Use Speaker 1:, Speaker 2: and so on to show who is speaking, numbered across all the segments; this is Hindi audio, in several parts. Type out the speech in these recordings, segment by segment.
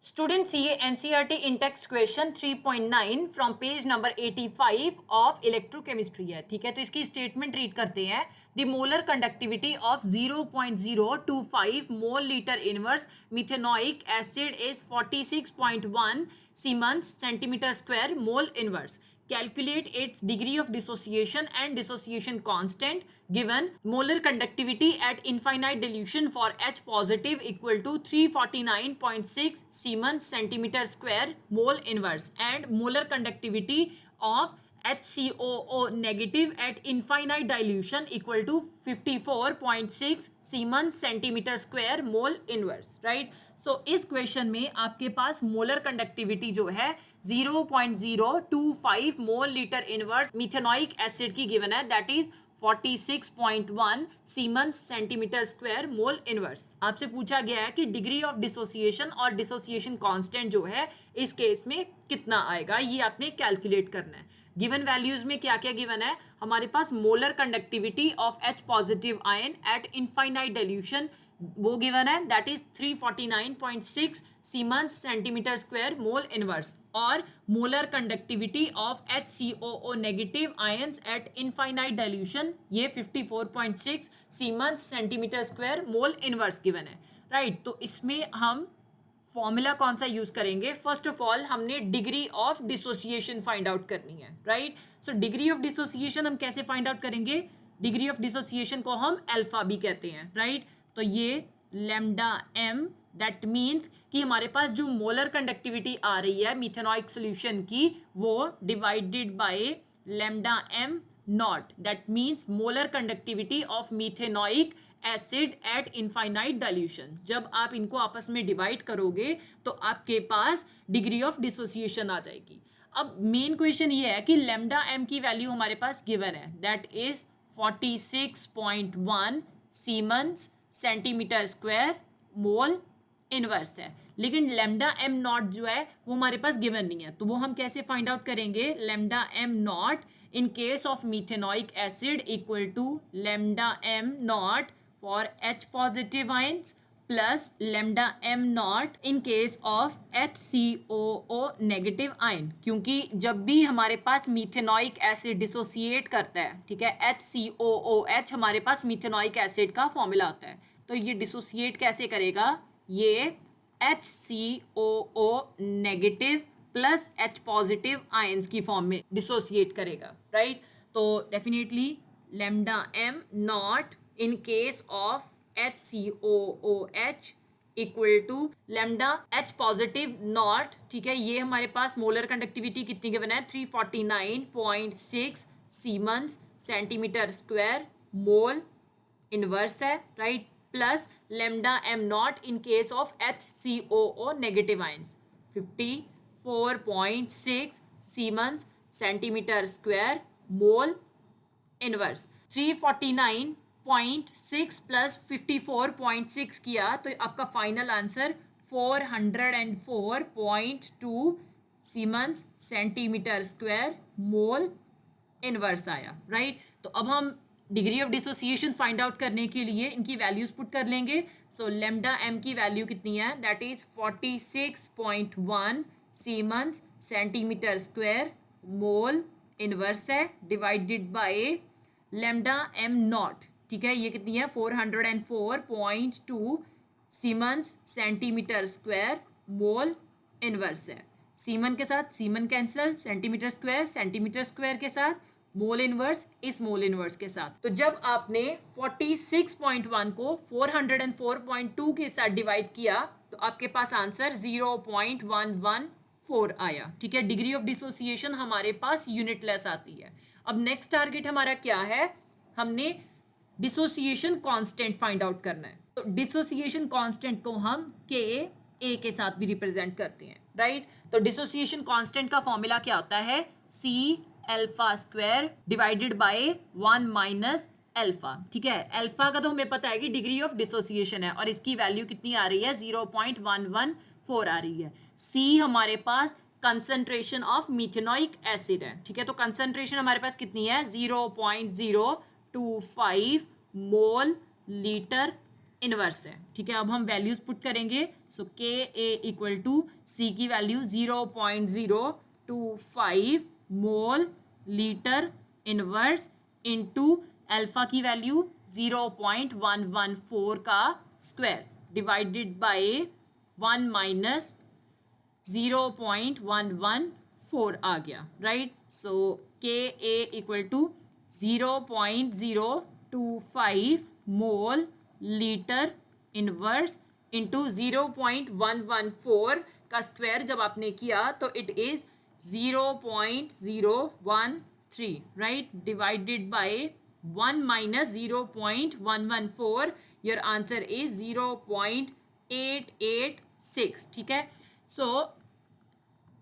Speaker 1: Student CA NCERT in text question 3.9 from page number 85 of electrochemistry है। ठीक है, तो इसकी स्टेटमेंट रीड करते हैं। The molar conductivity of 0.025 mole litre inverse methanoic acid is 46.1 siemens centimetre square mole inverse. Calculate its degree of dissociation and dissociation constant given molar conductivity at infinite dilution for H positive equal to 349.6 Siemens centimeter square mole inverse and molar conductivity of HCOO negative at infinite dilution equal to 54.6 Siemens centimeter square mole inverse, right? So इस क्वेश्चन में आपके पास मोलर कंडक्टिविटी जो है 0.025 mole litre inverse methanoic acid की गिवन है, that is 46.1 siemens centimetre square mole inverse. आपसे पूछा गया है कि डिग्री ऑफ डिसोसिएशन और डिसोसिएशन कांस्टेंट जो है इस केस में कितना आएगा, ये आपने कैलकुलेट करना है। गिवन वैल्यूज में क्या क्या गिवन है हमारे पास, molar conductivity of H positive ion at infinite dilution वो गिवन है, that is 349.6 siemens centimetre square mole inverse, और molar conductivity of HCOO negative ions at infinite dilution ये 54.6 siemens centimetre square mole inverse given है, राइट। तो इसमें हम फॉर्मूला कौन सा यूज करेंगे, फर्स्ट ऑफ ऑल हमने degree of dissociation find out करनी है, right. So degree of dissociation हम कैसे फाइंड आउट करेंगे, डिग्री ऑफ डिसोसिएशन को हम अल्फा भी कहते हैं, राइट। तो ये लैम्डा एम, दैट मीन्स कि हमारे पास जो मोलर कंडक्टिविटी आ रही है मिथेनोइक सोल्यूशन की वो divided by lambda M not, that means molar conductivity of methanoic acid eight infinite dilution. जब आप इनको आपस में डिवाइड करोगे तो आपके पास डिग्री ऑफ डिसोसिएशन आ जाएगी। अब मेन क्वेश्चन ये है कि लैम्डा एम की वैल्यू हमारे पास गिवन है, that is 46.1 siemens centimetre square mole inverse है, लेकिन लैम्डा एम नॉट जो है वो हमारे पास गिवन नहीं है। तो वो हम कैसे फाइंड आउट करेंगे, lambda M naught in case of methanoic acid equal to lambda M naught for H positive ions plus lambda M naught in case of HCOO negative ion, क्योंकि जब भी हमारे पास मिथेनोइक एसिड डिसोसिएट करता है, ठीक है, HCOOH हमारे पास मिथेनोइक एसिड का फॉर्मूला होता है, तो ये डिसोसिएट कैसे करेगा, ये HCOO negative plus H positive ions की फॉर्म में डिसोसिएट करेगा, राइट। तो definitely lambda M naught in case of HCOOH equal to lambda H positive naught, ठीक है, ये हमारे पास मोलर कंडक्टिविटी कितनी गिवन है 349.6 siemens centimetre square mole inverse है, right, plus lambda M naught in case of HCOO negative ions 54.6 siemens centimetre square mole inverse. 349.6 plus 54.6 किया तो आपका final answer 404.2 siemens centimetre square mole inverse आया, राइट। तो अब हम degree of dissociation find out करने के लिए इनकी वैल्यूज पुट कर लेंगे। सो लैम्डा एम की वैल्यू कितनी है, that is 46.1 siemens centimetre square mole inverse है, divided by lambda M naught, ठीक है, ये कितनी है 404.2 siemens centimetre square mole inverse है। सीमन के साथ सीमन कैंसिल, सेंटीमीटर स्क्वायर के साथ मोल इनवर्स इस मोल इनवर्स के साथ। तो जब आपने 46.1 को 404.2 के साथ डिवाइड किया तो आपके पास आंसर 0.114 आया, ठीक है। डिग्री ऑफ डिसोसिएशन हमारे पास यूनिटलेस आती है। अब नेक्स्ट टारगेट हमारा क्या है, हमने डिसोसिएशन कांस्टेंट फाइंड आउट करना है। तो डिसोसिएशन कांस्टेंट को हम Ka के साथ भी रिप्रेजेंट करते हैं, राइट। तो डिसोसिएशन कांस्टेंट का फॉर्मूला क्या होता है, C alpha square divided by 1 minus alpha, ठीक है। अल्फा का तो हमें पता है कि डिग्री ऑफ डिसोसिएशन है और इसकी वैल्यू कितनी आ रही है 0.114 आ रही है। C हमारे पास कंसंट्रेशन ऑफ मिथेनोइक एसिड है, ठीक है। तो कंसंट्रेशन हमारे पास कितनी है 0.025 मोल लीटर इनवर्स है। ठीक है, अब हम वैल्यूज पुट करेंगे। सो K a equal to C की value 0.025 mole litre inverse into alpha की वैल्यू 0.114 का स्क्वायर डिवाइडेड बाय 1 माइनस 0.114 आ गया, right. So K a equal to 0.025 mole litre inverse into 0.114 का स्क्वायर जब आपने किया तो it is 0.013, right, divided by 1 minus 0.114, your answer is 0.886। ठीक है, सो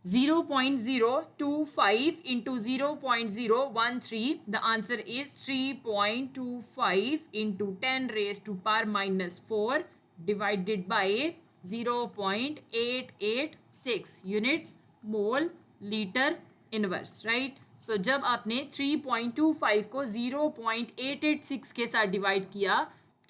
Speaker 1: 0.025 into 0.013, the answer is 3.25 into 10 raised to power minus 4 divided by 0.886 units mole liter inverse, right। so जब आपने 3.25 को 0.886 के साथ डिवाइड किया,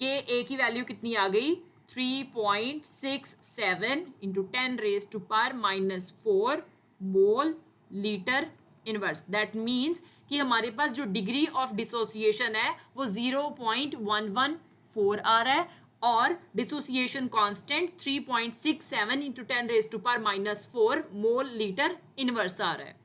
Speaker 1: के ए की वैल्यू कितनी आ गई, 3.67 into 10 raise to power minus 4 mole litre inverse. That means कि हमारे पास जो डिग्री ऑफ डिसोसिएशन है वो 0.114 आ रहा है और dissociation constant 3.67 into 10 raise to power minus 4 mole litre inverse आ रहा है।